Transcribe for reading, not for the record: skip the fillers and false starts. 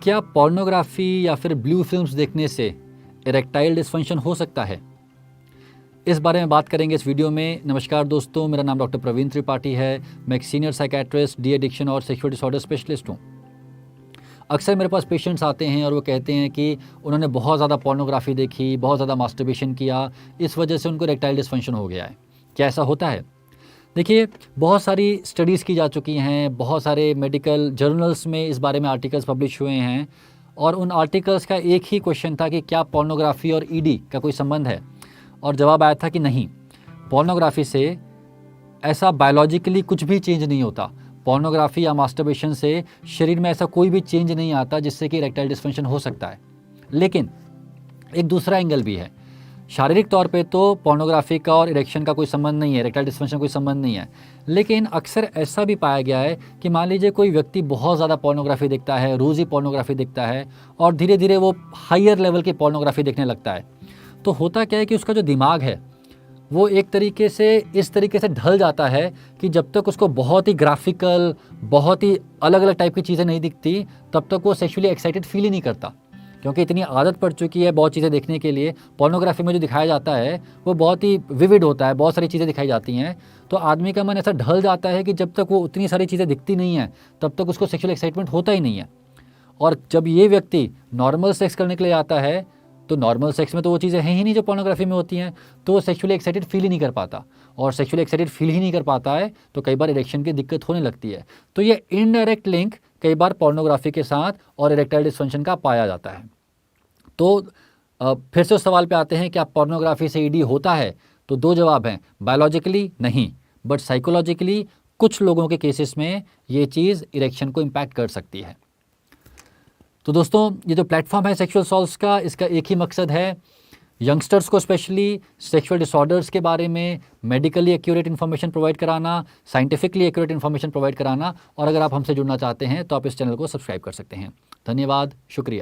क्या पोर्नोग्राफी या फिर ब्लू फिल्म्स देखने से इरेक्टाइल डिस्फंक्शन हो सकता है? इस बारे में बात करेंगे इस वीडियो में। नमस्कार दोस्तों, मेरा नाम डॉक्टर प्रवीण त्रिपाठी है। मैं एक सीनियर साइकेट्रिस्ट, डी एडिक्शन और सेक्सुअल डिसऑर्डर स्पेशलिस्ट हूँ। अक्सर मेरे पास पेशेंट्स आते हैं और वो कहते हैं कि उन्होंने बहुत ज़्यादा पोर्नोग्राफी देखी, बहुत ज़्यादा मास्टरबेशन किया, इस वजह से उनको इरेक्टाइल डिस्फंक्शन हो गया है। क्या ऐसा होता है? देखिए, बहुत सारी स्टडीज़ की जा चुकी हैं, बहुत सारे मेडिकल जर्नल्स में इस बारे में आर्टिकल्स पब्लिश हुए हैं और उन आर्टिकल्स का एक ही क्वेश्चन था कि क्या पोर्नोग्राफी और ईडी का कोई संबंध है, और जवाब आया था कि नहीं, पोर्नोग्राफी से ऐसा बायोलॉजिकली कुछ भी चेंज नहीं होता। पोर्नोग्राफी या मास्टरबेशन से शरीर में ऐसा कोई भी चेंज नहीं आता जिससे कि इरेक्टाइल डिस्फंक्शन हो सकता है। लेकिन एक दूसरा एंगल भी है। शारीरिक तौर पे तो पोर्नोग्राफी का और इरेक्शन का कोई संबंध नहीं है, इरेक्टाइल डिस्फंक्शन कोई संबंध नहीं है। लेकिन अक्सर ऐसा भी पाया गया है कि मान लीजिए कोई व्यक्ति बहुत ज़्यादा पोर्नोग्राफी देखता है, रोज़ ही पोर्नोग्राफी देखता है और धीरे धीरे वो हायर लेवल की पोर्नोग्राफी देखने लगता है, तो होता क्या है कि उसका जो दिमाग है वो एक तरीके से इस तरीके से ढल जाता है कि जब तक उसको बहुत ही ग्राफिकल, बहुत ही अलग अलग टाइप की चीज़ें नहीं दिखती, तब तक वो सेक्सुअली एक्साइटेड फील ही नहीं करता, क्योंकि इतनी आदत पड़ चुकी है बहुत चीज़ें देखने के लिए। पोर्नोग्राफी में जो दिखाया जाता है वो बहुत ही विविड होता है, बहुत सारी चीज़ें दिखाई जाती हैं, तो आदमी का मन ऐसा ढल जाता है कि जब तक वो उतनी सारी चीज़ें दिखती नहीं हैं तब तक उसको सेक्सुअल एक्साइटमेंट होता ही नहीं है। और जब ये व्यक्ति नॉर्मल सेक्स करने के लिए आता है तो नॉर्मल सेक्स में तो वो चीज़ें हैं ही नहीं जो पोर्नोग्राफी में होती हैं, तो वो सेक्सुअली एक्साइटेड फील ही नहीं कर पाता, और सेक्सुअली एक्साइटेड फील ही नहीं कर पाता है तो कई बार इरेक्शन की दिक्कत होने लगती है। तो ये इनडायरेक्ट लिंक कई बार पोर्नोग्राफी के साथ और इरेक्टाइल डिस्फंक्शन का पाया जाता है। तो फिर से उस सवाल पे आते हैं कि आप पोर्नोग्राफी से ईडी होता है, तो दो जवाब हैं। बायोलॉजिकली नहीं, बट साइकोलॉजिकली कुछ लोगों के केसेस में ये चीज़ इरेक्शन को इम्पैक्ट कर सकती है। तो दोस्तों, ये जो प्लेटफॉर्म है सेक्सुअल सॉल्व्स का, इसका एक ही मकसद है यंगस्टर्स को स्पेशली सेक्सुअल डिसऑर्डर्स के बारे में मेडिकली एक्यूरेट इन्फॉर्मेशन प्रोवाइड कराना, साइंटिफिकली एक्यूरेट इन्फॉर्मेशन प्रोवाइड कराना। और अगर आप हमसे जुड़ना चाहते हैं तो आप इस चैनल को सब्सक्राइब कर सकते हैं। धन्यवाद, शुक्रिया।